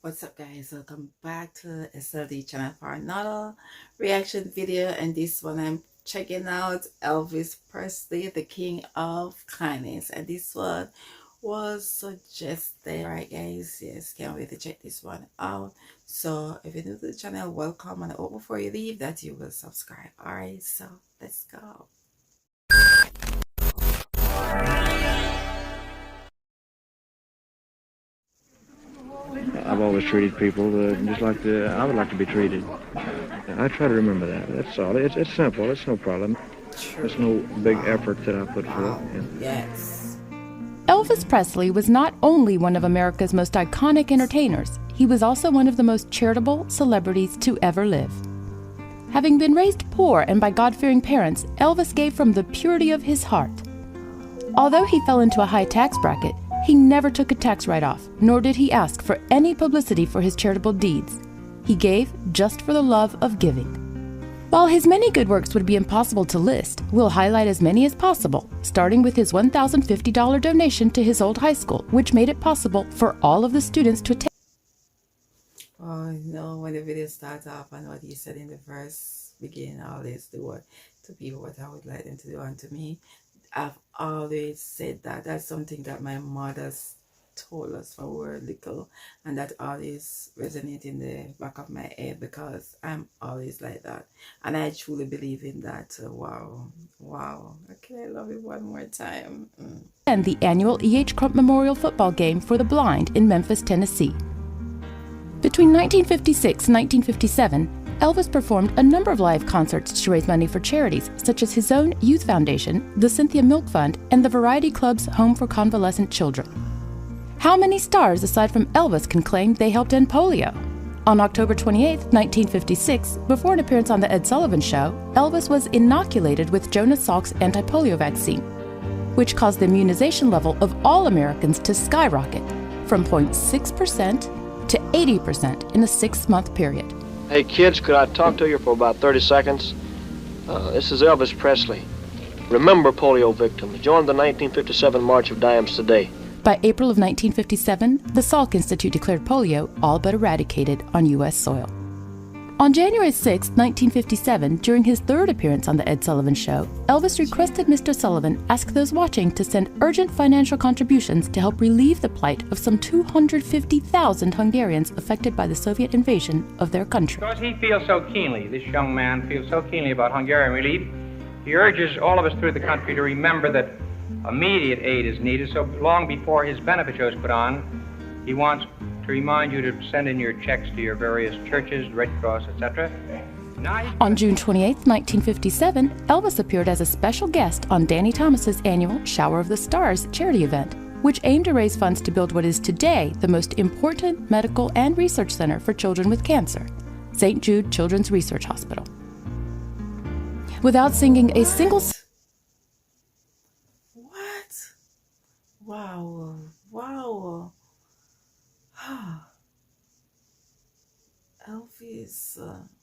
What's up, guys? Welcome back to SLD channel for another reaction video, and this one I'm checking out Elvis Presley, the king of kindness, and this one was suggested. Right, guys, yes, can't wait to check this one out. So if you're new to the channel, welcome, and I hope before you leave that you will subscribe. All right, so let's go. I've always treated people just like I would like to be treated. I try to remember that. That's all. It's simple. It's no problem. There's no big effort that I put forth. Yes. Elvis Presley was not only one of America's most iconic entertainers, he was also one of the most charitable celebrities to ever live. Having been raised poor and by God-fearing parents, Elvis gave from the purity of his heart. Although he fell into a high tax bracket, he never took a tax write-off, nor did he ask for any publicity for his charitable deeds. He gave just for the love of giving. While his many good works would be impossible to list, we'll highlight as many as possible, starting with his $1,050 donation to his old high school, which made it possible for all of the students to attend. Oh, no, when the video starts off and what he said in the verse beginning, always do to people what I would like them to do unto me. I've always said that. That's something that my mother's told us when we were little, and that always resonates in the back of my head because I'm always like that, and I truly believe in that. Wow. Okay, I love it one more time. And the annual E.H. Crump Memorial Football Game for the Blind in Memphis, Tennessee. Between 1956 and 1957, Elvis performed a number of live concerts to raise money for charities such as his own youth foundation, the Cynthia Milk Fund, and the Variety Club's Home for Convalescent Children. How many stars aside from Elvis can claim they helped end polio? On October 28, 1956, before an appearance on The Ed Sullivan Show, Elvis was inoculated with Jonas Salk's anti-polio vaccine, which caused the immunization level of all Americans to skyrocket from 0.6% to 80% in a 6-month period. Hey kids, could I talk to you for about 30 seconds? This is Elvis Presley. Remember polio victims. Join the 1957 March of Dimes today. By April of 1957, the Salk Institute declared polio all but eradicated on U.S. soil. On January 6, 1957, during his third appearance on The Ed Sullivan Show, Elvis requested Mr. Sullivan ask those watching to send urgent financial contributions to help relieve the plight of some 250,000 Hungarians affected by the Soviet invasion of their country. Because he feels so keenly, this young man feels so keenly about Hungarian relief, he urges all of us through the country to remember that immediate aid is needed, so long before his benefit show is put on, he wants to remind you to send in your checks to your various churches, Red Cross, etc. On June 28, 1957, Elvis appeared as a special guest on Danny Thomas's annual Shower of the Stars charity event, which aimed to raise funds to build what is today the most important medical and research center for children with cancer, St. Jude Children's Research Hospital. Without singing a single Wow. Elvis,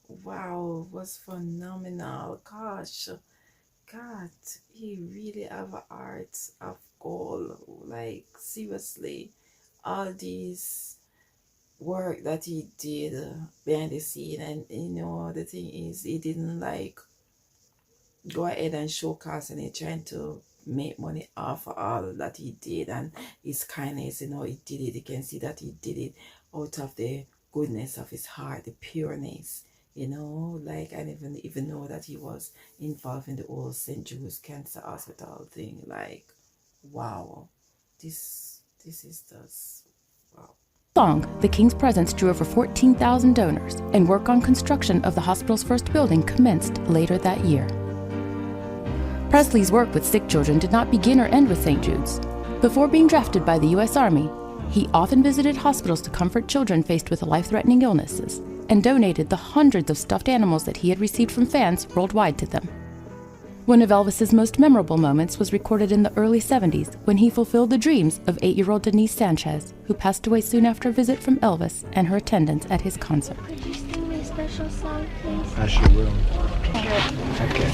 wow, was phenomenal. Gosh, God, he really have a heart of gold. Like, seriously, all these work that he did behind the scene, and the thing is, he didn't like go ahead and showcase and he trying to make money off of all that he did and his kindness. He did it. You can see that he did it out of the goodness of his heart, the pureness. Like, I didn't even know that he was involved in the old St. Jude's Cancer Hospital thing. Like, wow, this is just wow. Long, the King's presence drew over 14,000 donors, and work on construction of the hospital's first building commenced later that year. Presley's work with sick children did not begin or end with St. Jude's. Before being drafted by the U.S. Army, he often visited hospitals to comfort children faced with life-threatening illnesses, and donated the hundreds of stuffed animals that he had received from fans worldwide to them. One of Elvis's most memorable moments was recorded in the early 70s when he fulfilled the dreams of 8-year-old Denise Sanchez, who passed away soon after a visit from Elvis and her attendance at his concert. Could you sing me a special song, please? I sure will. Okay.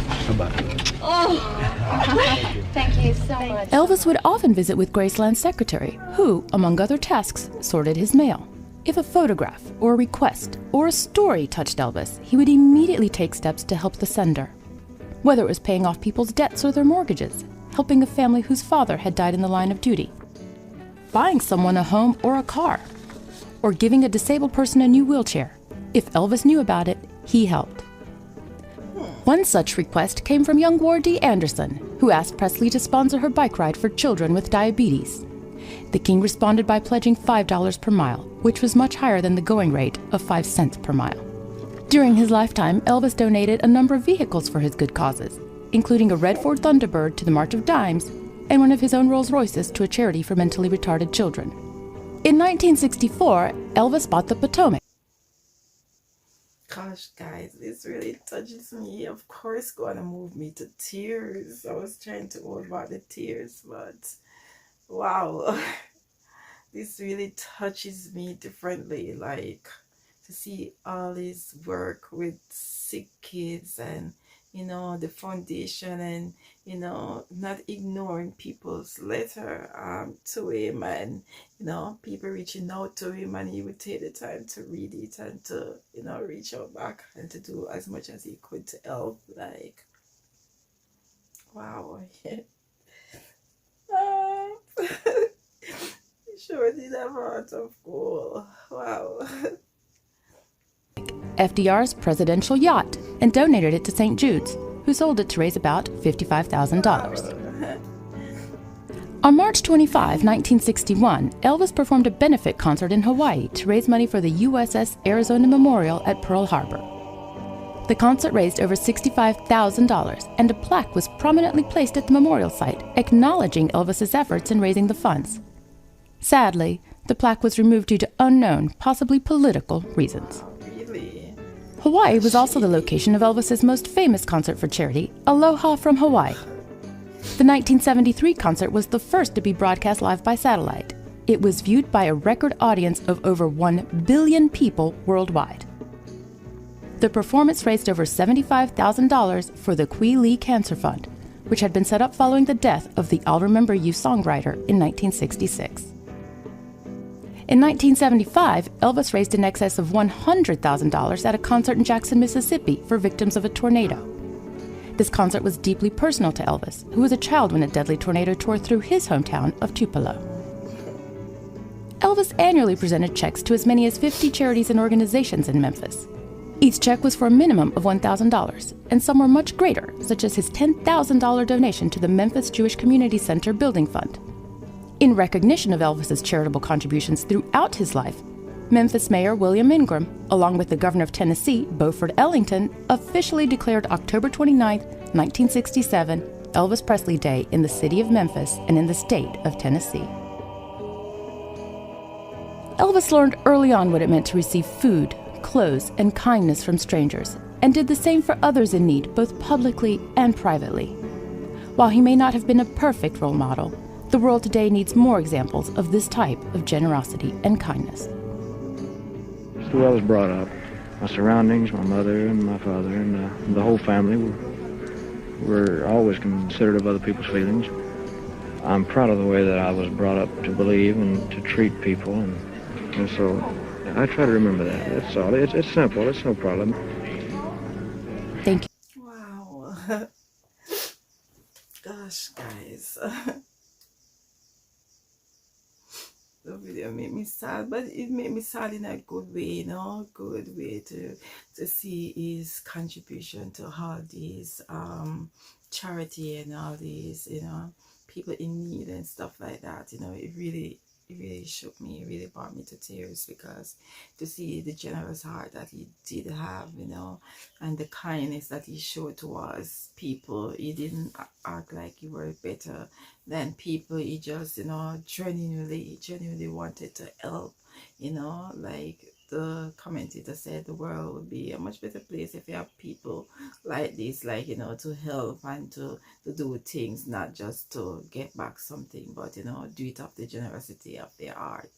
How about it? Oh, thank you so much. Elvis would often visit with Graceland's secretary, who, among other tasks, sorted his mail. If a photograph or a request or a story touched Elvis, he would immediately take steps to help the sender. Whether it was paying off people's debts or their mortgages, helping a family whose father had died in the line of duty, buying someone a home or a car, or giving a disabled person a new wheelchair. If Elvis knew about it, he helped. One such request came from young Ward D. Anderson, who asked Presley to sponsor her bike ride for children with diabetes. The king responded by pledging $5 per mile, which was much higher than the going rate of 5 cents per mile. During his lifetime, Elvis donated a number of vehicles for his good causes, including a red Ford Thunderbird to the March of Dimes and one of his own Rolls Royces to a charity for mentally retarded children. In 1964, Elvis bought the Potomac. Gosh, guys, this really touches me. Of course, gonna move me to tears. I was trying to hold back the tears, but wow, this really touches me differently. Like to see all his work with sick kids and the foundation, and not ignoring people's letter to him, and people reaching out to him, and he would take the time to read it and to reach out back and to do as much as he could to help. Like, wow. He sure did have a heart of gold. Wow. FDR's presidential yacht, and donated it to St. Jude's, who sold it to raise about $55,000. On March 25, 1961, Elvis performed a benefit concert in Hawaii to raise money for the USS Arizona Memorial at Pearl Harbor. The concert raised over $65,000, and a plaque was prominently placed at the memorial site, acknowledging Elvis's efforts in raising the funds. Sadly, the plaque was removed due to unknown, possibly political reasons. Hawaii was also the location of Elvis's most famous concert for charity, Aloha from Hawaii. The 1973 concert was the first to be broadcast live by satellite. It was viewed by a record audience of over 1 billion people worldwide. The performance raised over $75,000 for the Kwee Lee Cancer Fund, which had been set up following the death of the I'll Remember You songwriter in 1966. In 1975, Elvis raised in excess of $100,000 at a concert in Jackson, Mississippi for victims of a tornado. This concert was deeply personal to Elvis, who was a child when a deadly tornado tore through his hometown of Tupelo. Elvis annually presented checks to as many as 50 charities and organizations in Memphis. Each check was for a minimum of $1,000, and some were much greater, such as his $10,000 donation to the Memphis Jewish Community Center Building Fund. In recognition of Elvis's charitable contributions throughout his life, Memphis Mayor William Ingram, along with the Governor of Tennessee, Beaufort Ellington, officially declared October 29, 1967, Elvis Presley Day in the city of Memphis and in the state of Tennessee. Elvis learned early on what it meant to receive food, clothes, and kindness from strangers, and did the same for others in need, both publicly and privately. While he may not have been a perfect role model, the world today needs more examples of this type of generosity and kindness. It's the way I was brought up. My surroundings, my mother and my father and the whole family were always considerate of other people's feelings. I'm proud of the way that I was brought up to believe and to treat people, and so I try to remember that. That's all. It's simple. It's no problem. Thank you. Wow. Gosh, guys. The video made me sad, but it made me sad in a good way, good way to see his contribution to all these charity and all these people in need and stuff like that. It really shook me. It really brought me to tears, because to see the generous heart that he did have, and the kindness that he showed towards people. He didn't act like he were better than people. He just, genuinely wanted to help, like the commentator said, the world would be a much better place if you have people like this, like, to help and to do things, not just to get back something, but, do it of the generosity of their heart,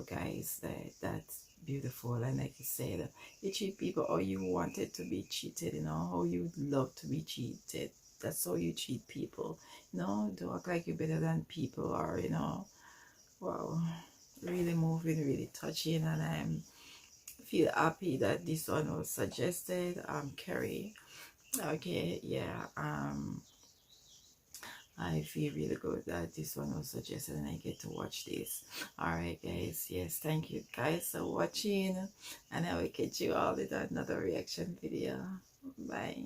guys. That's beautiful. And like you said, you treat people how you wanted to be treated, how you would love to be treated. That's how you treat people, don't act like you're better than people, or, wow. really moving, really touching, and I'm feel happy that this one was suggested. Kerry, okay, yeah, I feel really good that this one was suggested and I get to watch this. Alright guys, yes, thank you guys for watching, and I will catch you all in another reaction video. Bye.